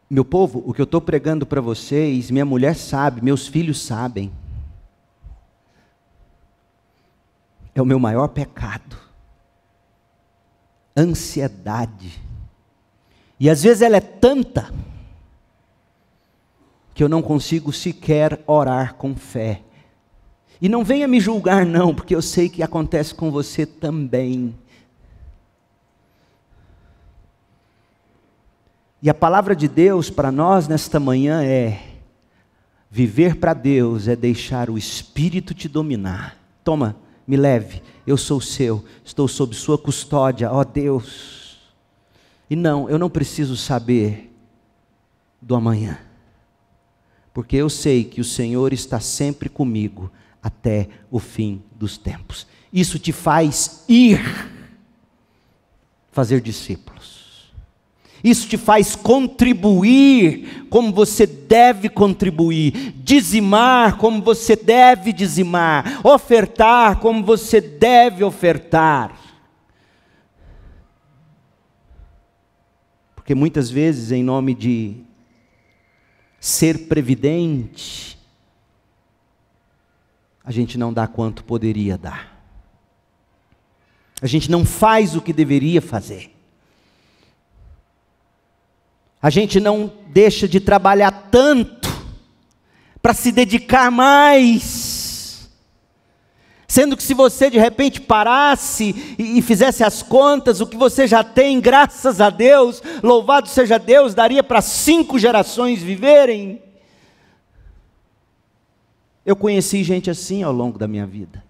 Meu povo, o que eu estou pregando para vocês, minha mulher sabe, meus filhos sabem. É o meu maior pecado. Ansiedade. E às vezes ela é tanta que eu não consigo sequer orar com fé. E não venha me julgar não, porque eu sei que acontece com você também. E a palavra de Deus para nós nesta manhã é: viver para Deus é deixar o Espírito te dominar. Toma, me leve, eu sou seu, estou sob sua custódia, ó Deus. E não, eu não preciso saber do amanhã, porque eu sei que o Senhor está sempre comigo até o fim dos tempos. Isso te faz ir fazer discípulos. Isso te faz contribuir como você deve contribuir, dizimar como você deve dizimar, ofertar como você deve ofertar. Porque muitas vezes, em nome de ser previdente, a gente não dá quanto poderia dar. A gente não faz o que deveria fazer. A gente não deixa de trabalhar tanto para se dedicar mais. Sendo que se você de repente parasse e fizesse as contas, o que você já tem, graças a Deus, louvado seja Deus, daria para 5 gerações viverem. Eu conheci gente assim ao longo da minha vida.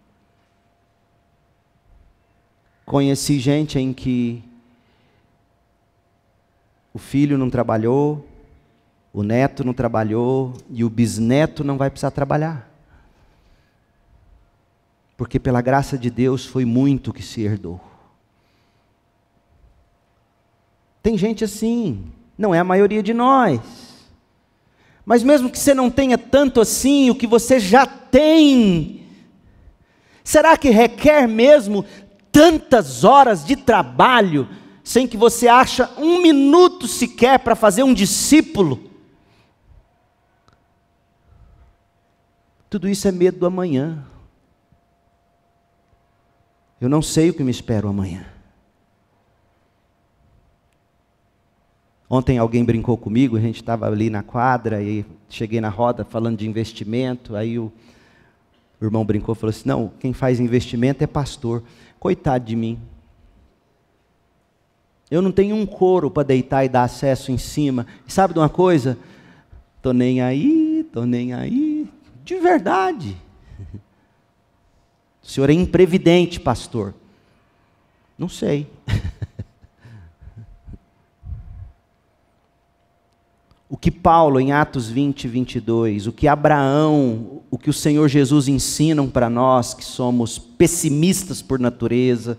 Conheci gente em que o filho não trabalhou, o neto não trabalhou e o bisneto não vai precisar trabalhar. Porque pela graça de Deus foi muito que se herdou. Tem gente assim, não é a maioria de nós. Mas mesmo que você não tenha tanto assim, o que você já tem, será que requer mesmo tantas horas de trabalho, sem que você ache um minuto sequer para fazer um discípulo? Tudo isso é medo do amanhã. Eu não sei o que me espera amanhã. Ontem alguém brincou comigo, a gente estava ali na quadra, e cheguei na roda falando de investimento, aí o irmão brincou e falou assim, não, quem faz investimento é pastor. Coitado de mim. Eu não tenho um couro para deitar e dar acesso em cima. E sabe de uma coisa? Estou nem aí, de verdade. O senhor é imprevidente, pastor. Não sei. O que Paulo, em Atos 20, 22, o que Abraão, o que o Senhor Jesus ensinam para nós, que somos pessimistas por natureza.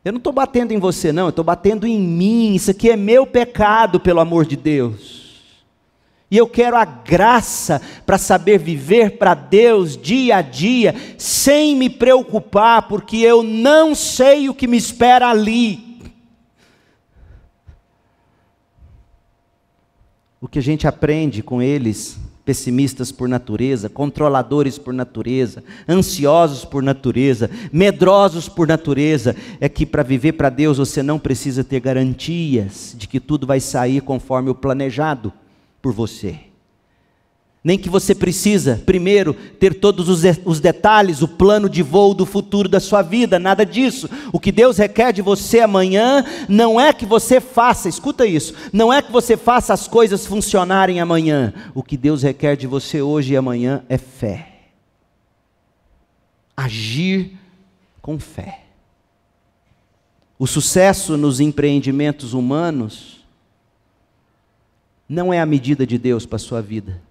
Eu não estou batendo em você, não, eu estou batendo em mim. Isso aqui é meu pecado, pelo amor de Deus. E eu quero a graça para saber viver para Deus dia a dia, sem me preocupar, porque eu não sei o que me espera ali. O que a gente aprende com eles, pessimistas por natureza, controladores por natureza, ansiosos por natureza, medrosos por natureza, é que para viver para Deus você não precisa ter garantias de que tudo vai sair conforme o planejado por você. Nem que você precisa, primeiro, ter todos os detalhes, o plano de voo do futuro da sua vida, nada disso. O que Deus requer de você amanhã, não é que você faça, escuta isso, não é que você faça as coisas funcionarem amanhã. O que Deus requer de você hoje e amanhã é fé. Agir com fé. O sucesso nos empreendimentos humanos não é a medida de Deus para a sua vida.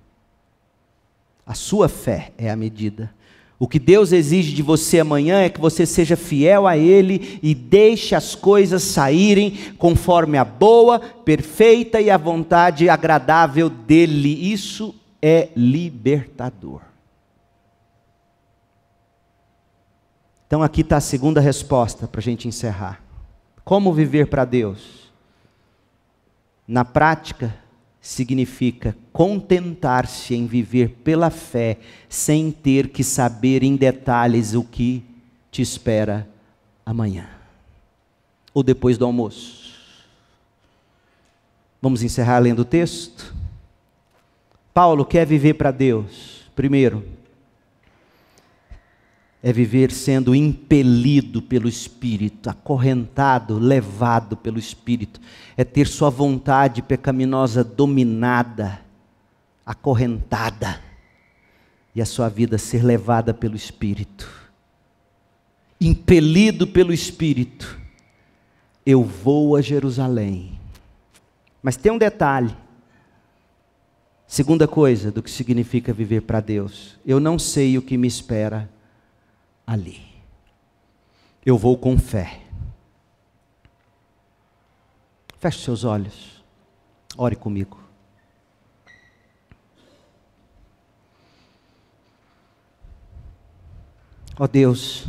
A sua fé é a medida. O que Deus exige de você amanhã é que você seja fiel a Ele e deixe as coisas saírem conforme a boa, perfeita e a vontade agradável dEle. Isso é libertador. Então aqui está a segunda resposta para a gente encerrar. Como viver para Deus? Na prática, significa contentar-se em viver pela fé, sem ter que saber em detalhes o que te espera amanhã, ou depois do almoço. Vamos encerrar lendo o texto? Paulo quer viver para Deus. Primeiro, é viver sendo impelido pelo Espírito, acorrentado, levado pelo Espírito. É ter sua vontade pecaminosa dominada, acorrentada, e a sua vida ser levada pelo Espírito. Impelido pelo Espírito, eu vou a Jerusalém. Mas tem um detalhe. Segunda coisa do que significa viver para Deus. Eu não sei o que me espera ali. Eu vou com fé. Feche seus olhos. Ore comigo. Ó Deus,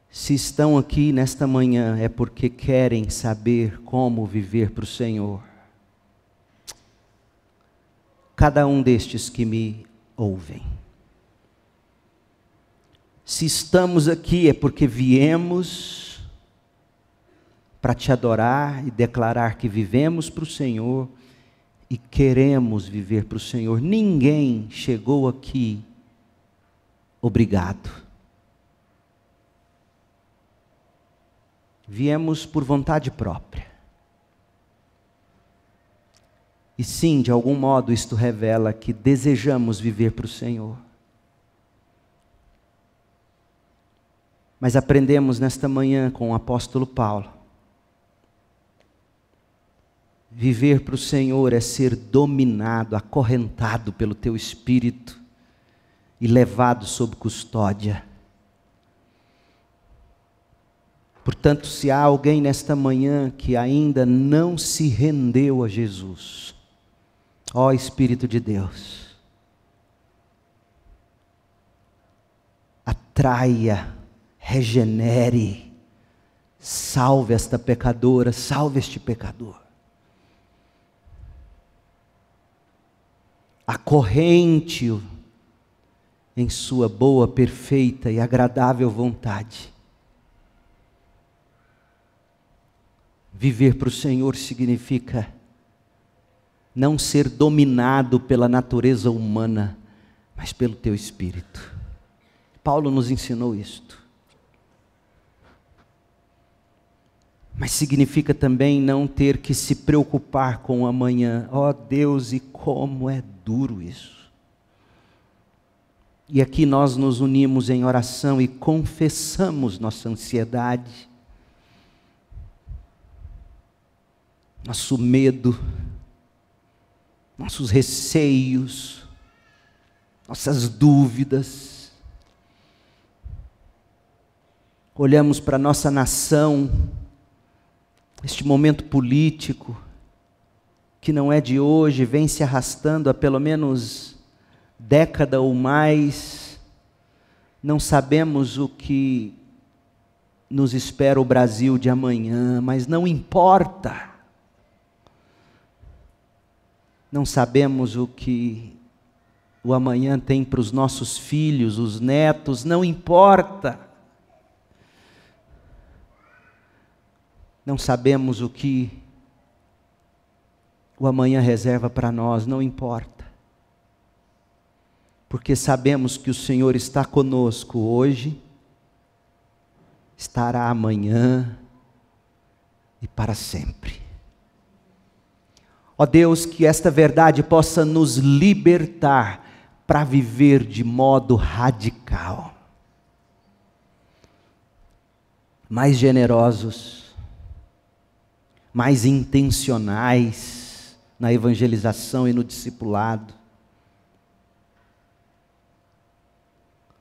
se estão aqui nesta manhã é porque querem saber como viver para o Senhor. Cada um destes que me ouvem. Se estamos aqui é porque viemos para te adorar e declarar que vivemos para o Senhor e queremos viver para o Senhor. Ninguém chegou aqui obrigado. Viemos por vontade própria. E sim, de algum modo isto revela que desejamos viver para o Senhor. Mas aprendemos nesta manhã com o apóstolo Paulo. Viver para o Senhor é ser dominado, acorrentado pelo teu Espírito e levado sob custódia. Portanto, se há alguém nesta manhã que ainda não se rendeu a Jesus, ó Espírito de Deus, atraia, regenere, salve esta pecadora, salve este pecador. Acorrente-o em sua boa, perfeita e agradável vontade. Viver para o Senhor significa não ser dominado pela natureza humana, mas pelo teu Espírito. Paulo nos ensinou isto. Mas significa também não ter que se preocupar com o amanhã. Ó Deus, e como é duro isso. E aqui nós nos unimos em oração e confessamos nossa ansiedade, nosso medo, nossos receios, nossas dúvidas. Olhamos para a nossa nação, este momento político, que não é de hoje, vem se arrastando há pelo menos década ou mais. Não sabemos o que nos espera o Brasil de amanhã, mas não importa. Não sabemos o que o amanhã tem para os nossos filhos, os netos, não importa. Não sabemos o que o amanhã reserva para nós, não importa. Porque sabemos que o Senhor está conosco hoje, estará amanhã e para sempre. Ó Deus, que esta verdade possa nos libertar para viver de modo radical, mais generosos, mais intencionais na evangelização e no discipulado.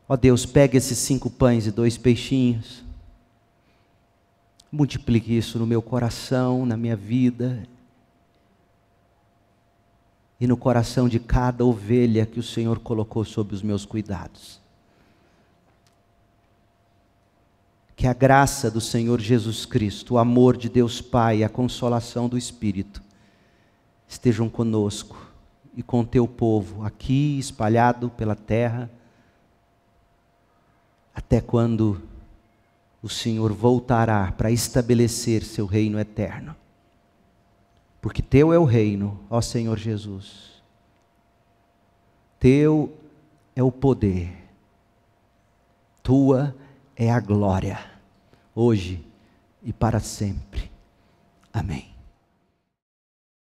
Ó Deus, pega esses 5 pães e 2 peixinhos, multiplique isso no meu coração, na minha vida, e no coração de cada ovelha que o Senhor colocou sob os meus cuidados. Que a graça do Senhor Jesus Cristo, o amor de Deus Pai e a consolação do Espírito estejam conosco e com o teu povo aqui espalhado pela terra, até quando o Senhor voltará para estabelecer seu reino eterno. Porque teu é o reino, ó Senhor Jesus. Teu é o poder. Tua é a glória, hoje e para sempre. Amém.